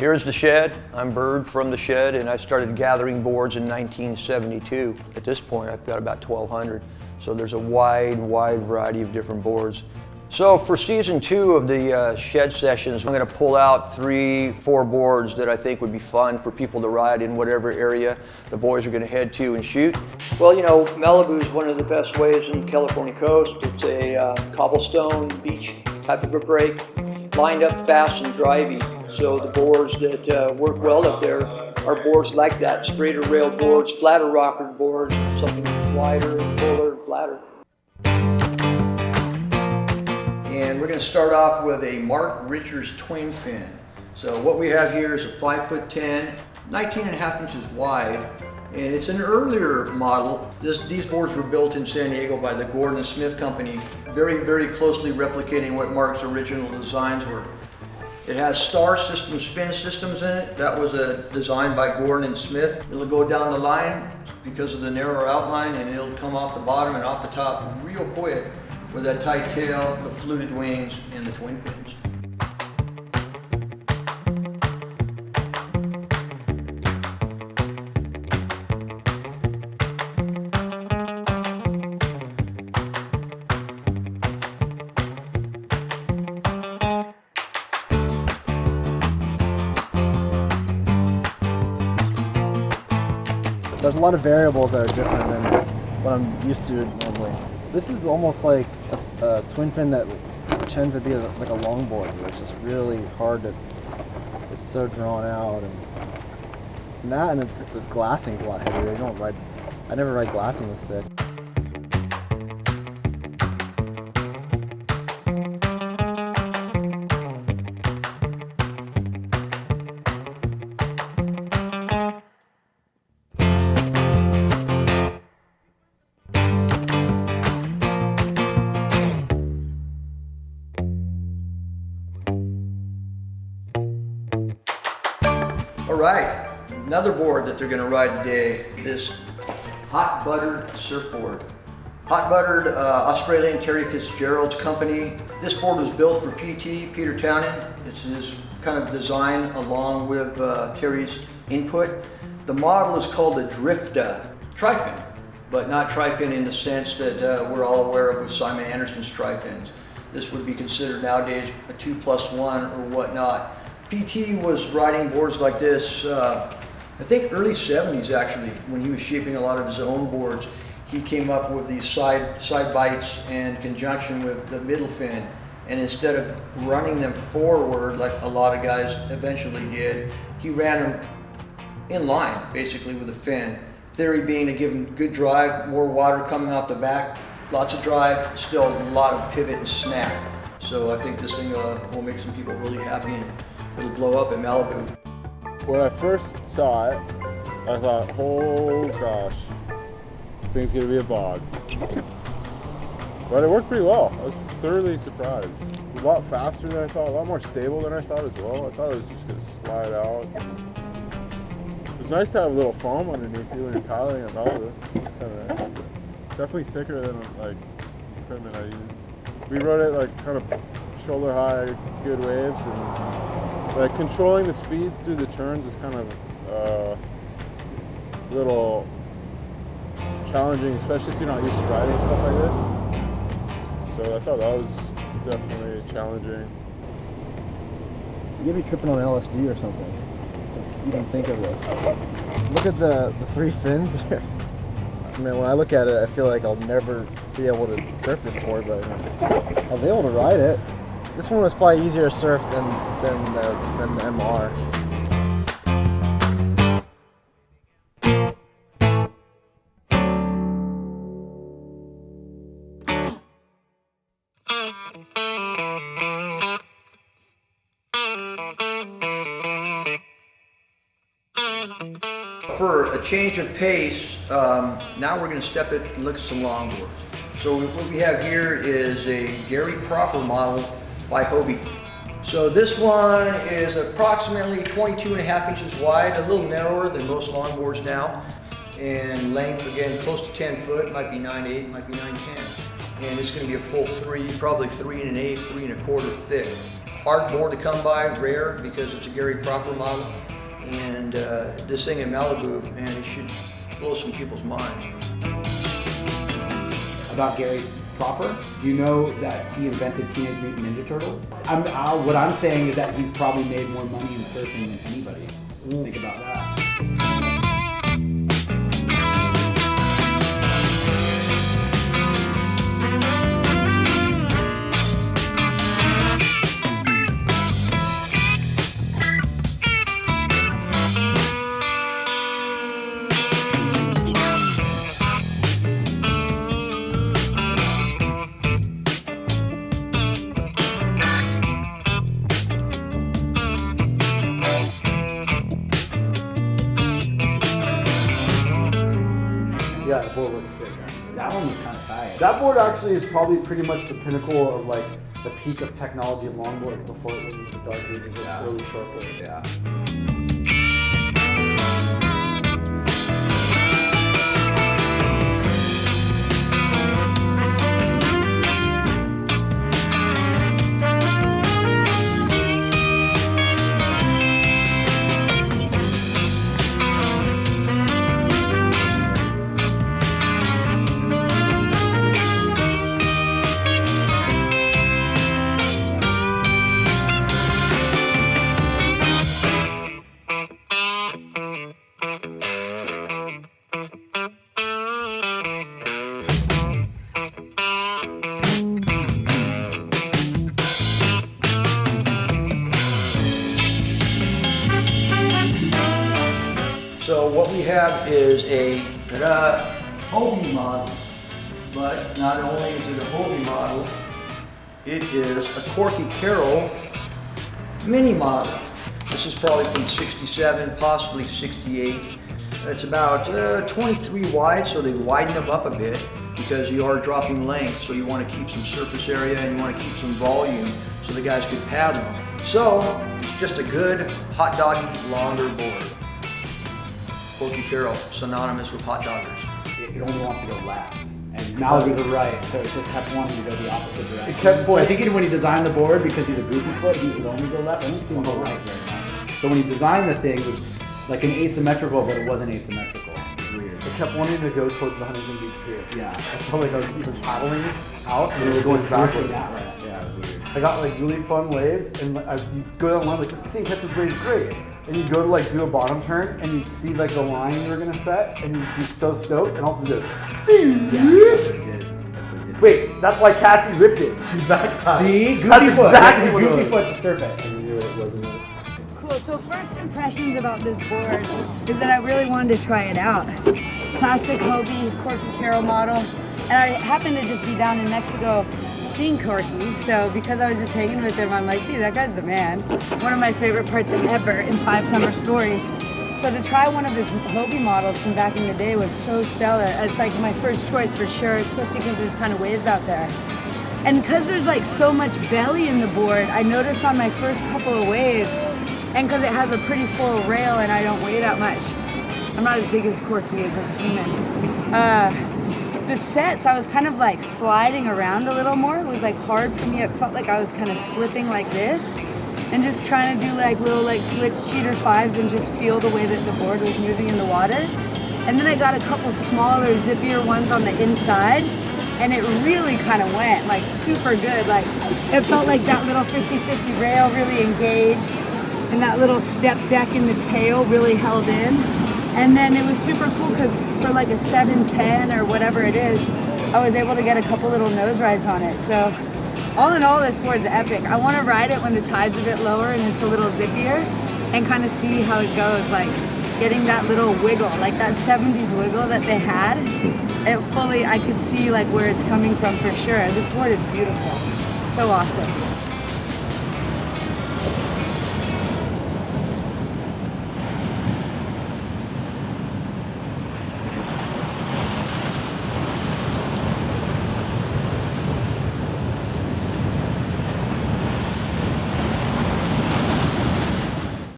Here's the shed. I'm Bird from the shed, and I started gathering boards in 1972. At this point, I've got about 1,200. So there's a wide variety of different boards. So for season 2 of the shed sessions, I'm going to pull out 3-4 boards that I think would be fun for people to ride in whatever area the boys are going to head to and shoot. Well, you know, Malibu is one of the best waves in the California coast. It's a cobblestone beach type of a break, lined up fast and drivey. So the boards that work well up there are boards like that, straighter rail boards, flatter rocker boards, something wider, fuller, flatter. And we're going to start off with a Mark Richards twin fin. So what we have here is a 5'10", 19.5 inches wide, and it's an earlier model. These boards were built in San Diego by the Gordon Smith Company, very closely replicating what Mark's original designs were. It has Star Systems fin systems in it. That was a design by Gordon and Smith. It'll go down the line because of the narrower outline, and it'll come off the bottom and off the top real quick with that tight tail, the fluted wings, and the twin fins. There's a lot of variables that are different than what I'm used to normally. This is almost like a twin fin that pretends to be like a longboard, where it's just really hard to, it's so drawn out, and it's, the glassing's a lot heavier. I never ride glassing this thick. All right, another board that they're going to ride today, this Hot Buttered surfboard. Hot Buttered, Australian Terry Fitzgerald's company. This board was built for PT, Peter Townend. It's his kind of design along with Terry's input. The model is called the Drifta Tri-fin, but not Tri-fin in the sense that we're all aware of with Simon Anderson's Tri-fins. This would be considered nowadays a 2+1 or whatnot. PT was riding boards like this, I think early 70s actually, when he was shaping a lot of his own boards. He came up with these side bites in conjunction with the middle fin, and instead of running them forward like a lot of guys eventually did, he ran them in line basically with the fin. Theory being to give them good drive, more water coming off the back, lots of drive, still a lot of pivot and snap. So I think this thing will make some people really happy, and it'll blow up in Malibu. When I first saw it, I thought, oh gosh, this thing's gonna be a bog. But it worked pretty well. I was thoroughly surprised. A lot faster than I thought, a lot more stable than I thought as well. I thought it was just gonna slide out. It was nice to have a little foam underneath you when you're paddling at Malibu. It's kind of nice. Definitely thicker than like equipment I use. We rode it like kind of shoulder high, good waves, and like controlling the speed through the turns is kind of a little challenging, especially if you're not used to riding stuff like this. So I thought that was definitely challenging. You could be tripping on LSD or something. You don't think of this. Look at the 3 fins there. I mean, when I look at it, I feel like I'll never be able to surf this board, but I was able to ride it. This one was probably easier to surf than the MR. For a change of pace, now we're going to step it and look at some longboards. So what we have here is a Gary Proper model by Hobie. So this one is approximately 22.5 inches wide, a little narrower than most longboards now, and length again close to 10 foot, might be 9.8, might be 9.10. And it's going to be a full 3, probably 3 1/8, 3 1/4 thick. hard board to come by, rare because it's a Gary Proper model. And this thing in Malibu, man, it should blow some people's minds. About Gary Proper, do you know that he invented Teenage Mutant Ninja Turtles? What I'm saying is that he's probably made more money in surfing than anybody. Think about that. Yeah, the board looks sick. Actually. That one was kind of tight. That board actually is probably pretty much the pinnacle of like the peak of technology of longboards before it went into the dark ages of early shortboard. Yeah. So what we have is a Hobie model, but not only is it a Hobie model, it is a Cork Carroll mini model. This is probably from 67, possibly 68. It's about 23 wide, so they widen them up a bit because you are dropping length, so you want to keep some surface area and you want to keep some volume so the guys could paddle them. So it's just a good hot doggy longer board. Cork Carroll, synonymous with hot doggers. It only wants to go left. And Malibu to right, so it just kept wanting to go the opposite direction. It kept So I think when he designed the board, because he's a goofy foot, he would only go left. I didn't see him go right very much. So when he designed the thing, it was like an asymmetrical, but it wasn't asymmetrical. It was weird. It kept wanting to go towards the Huntington Beach Pier. Yeah. I felt like I was even paddling out and it was going backwards. Yeah, it was weird. I got like really fun waves and you go down the line like this thing catches waves great. And you go to like do a bottom turn and you see like the line you were gonna set and you'd be so stoked and also do it. Yeah, that's what he did. Wait, that's why Cassie ripped it. She's backside. See? Goofy That's foot. exactly That's what it goofy was. foot to surf it. I knew it wasn't this. Cool, so first impressions about this board is that I really wanted to try it out. Classic Hobie, Cork Carroll model. And I happened to just be down in Mexico seeing Corky, so because I was just hanging with him, I'm like, dude, that guy's the man. One of my favorite parts ever in 5 Summer Stories. So to try one of his Hobie models from back in the day was so stellar. It's like my first choice for sure, especially because there's kind of waves out there. And because there's like so much belly in the board, I noticed on my first couple of waves, and because it has a pretty full rail and I don't weigh that much, I'm not as big as Corky is as a human. The sets, I was kind of like sliding around a little more. It was like hard for me. It felt like I was kind of slipping like this and just trying to do like little like switch cheater 5s and just feel the way that the board was moving in the water. And then I got a couple smaller, zippier ones on the inside and it really kind of went like super good. Like it felt like that little 50-50 rail really engaged and that little step deck in the tail really held in. And then it was super cool because for like a 710 or whatever it is, I was able to get a couple little nose rides on it. So all in all, this board's epic. I want to ride it when the tide's a bit lower and it's a little zippier and kind of see how it goes. Like getting that little wiggle, like that 70s wiggle that they had. It fully, I could see like where it's coming from for sure. This board is beautiful. So awesome.